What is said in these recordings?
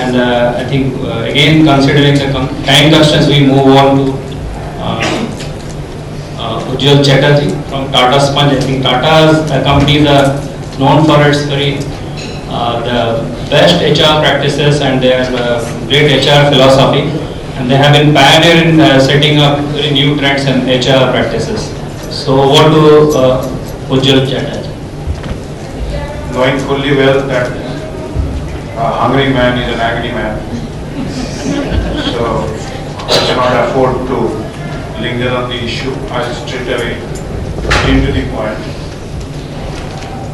And I think again considering the time constraints, we move on to Chatterjee from Tata Sponge. I think Tata's companies are known for its very the best HR practices, and they have great HR philosophy, and they have been pioneer in setting up very new trends in HR practices. So what do Chatterjee? Knowing fully well that a hungry man is an agony man, so I cannot afford to linger on the issue. I'll straight away came to the point.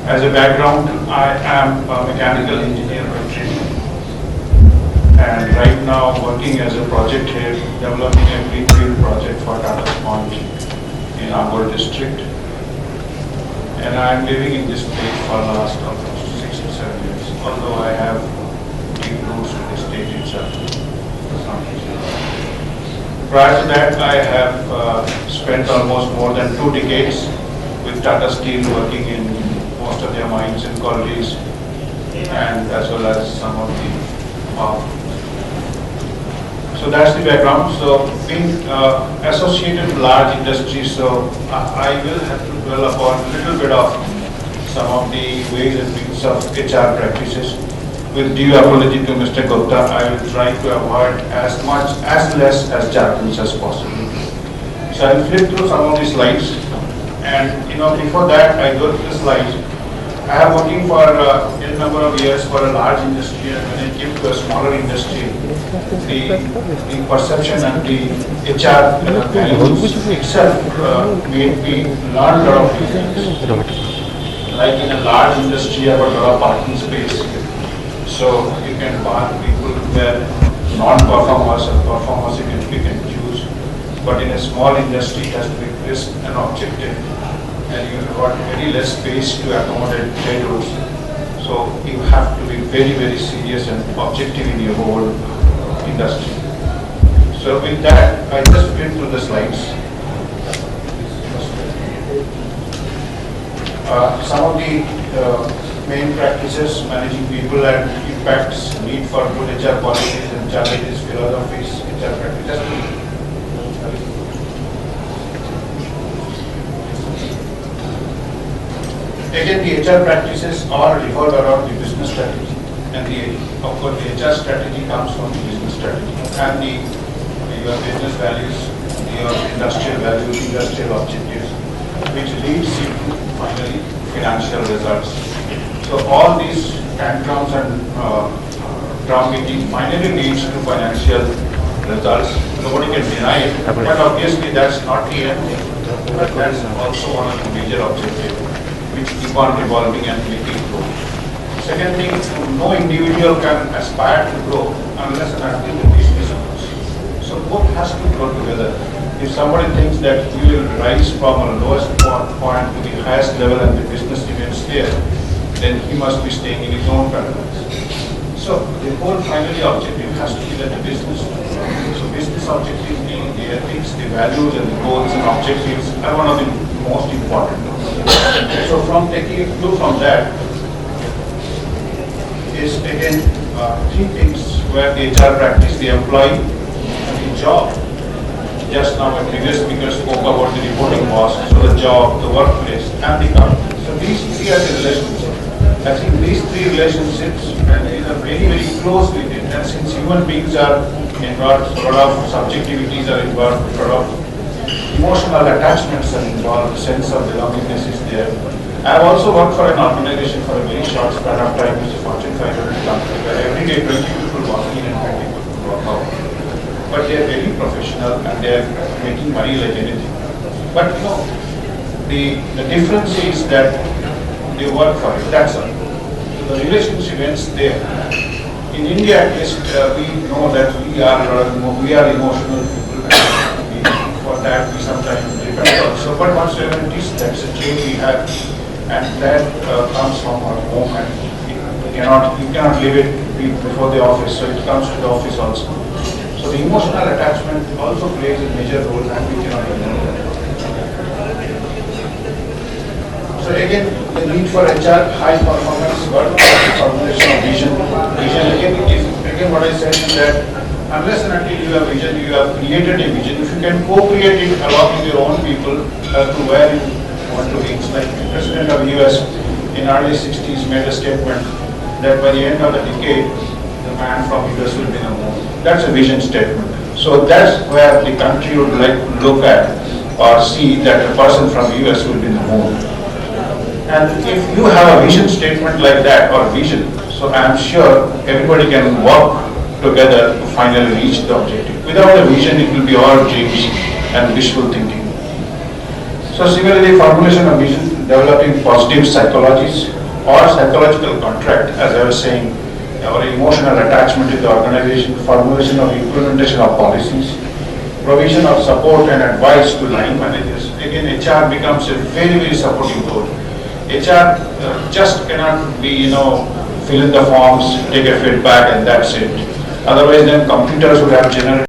As a background, I am a mechanical engineer by training, and right now working as a project head, developing a greenfield project for Tata Sponge in Angol district. And I am living in this place for the last almost 6 to 7 years, although I have deep roots in the state itself. Prior to that, I have spent almost more than 2 decades with Tata Steel, working in most of their mines and collieries, and as well as some of the farm. So that's the background. So being associated with large industries, so I will have to dwell upon a little bit of some of the ways and means of HR practices. With due apology to Mr. Gupta, I will try to avoid as less as jargons as possible. So I will flip through some of the slides, and before that I go to the slides. I have working for a number of years for a large industry, and when I came to a smaller industry, the perception and the HR values itself made me learn a lot of things. Like in a large industry, I have a lot of parking space, so you can park people where non-performers or performers you can pick and choose. But in a small industry, it has to be crisp and objective, and you have got very less space to accommodate trade-offs. So you have to be very, very serious and objective in your whole industry. So with that, I just went through the slides. Some of the main practices, managing people and impacts, need for good HR policies and challenges, philosophies, HR practices. Again, the HR practices all revolve around the business strategy, and of course the HR strategy comes from the business strategy and your business values, your industrial values, industrial objectives, which leads you to finally financial results. So all these tantrums and drum beating finally leads to financial results. Nobody can deny it, but obviously that's not the end thing. But that's also one of the major objectives, which keep on evolving and making growth. Second thing, no individual can aspire to grow unless and until the business grows. So both has to grow together. If somebody thinks that he will rise from a lowest point to the highest level and the business remains there, then he must be staying in his own paradise. So the whole finally objective has to be that the business. So business objectives being the ethics, the values and the goals and objectives are one of the most important. So from taking a clue from that is again 3 things where the HR practice, the employee, and the job. Just now a previous speaker spoke about the reporting boss, so the job, the workplace, and the company. So these 3 are the relationships. I think these 3 relationships are very, very close with it. And since human beings are involved, a lot of subjectivities are involved, a lot of emotional attachments are involved, the sense of belongingness is there. I have also worked for an organization for a very short span of time, which is Fortune 500 company, where every day 20 people walk in and 20 people walk out. But they are very professional and they are making money like anything. But the difference is that they work for it, that's all. So the relationship ends there. In India, at least, we know that we are emotional people, and for that we sometimes depend also. But whatsoever it is, that's a trait we have, and that comes from our home, and you cannot leave it before the office, so it comes to the office also. So the emotional attachment also plays a major role, and we cannot ignore that. So again, the need for HR, high performance, formulation of vision. Vision again is again what I said is that unless and until you have vision, you have created a vision, if you can co-create it along with your own people as to where you want to reach. Like the President of US in early 60s made a statement that by the end of the decade, the man from US will be the moon. That's a vision statement. So that's where the country would like to look at or see that a person from US will be the moon. And if you have a vision statement like that or vision, so I am sure everybody can work together to finally reach the objective. Without a vision, it will be all dreams and wishful thinking. So similarly, formulation of vision, developing positive psychologies or psychological contract, as I was saying, our emotional attachment to the organization, formulation of implementation of policies, provision of support and advice to line managers. Again, HR becomes a very, very supportive role. HR just cannot be, fill in the forms, take a feedback and that's it. Otherwise then computers would have generated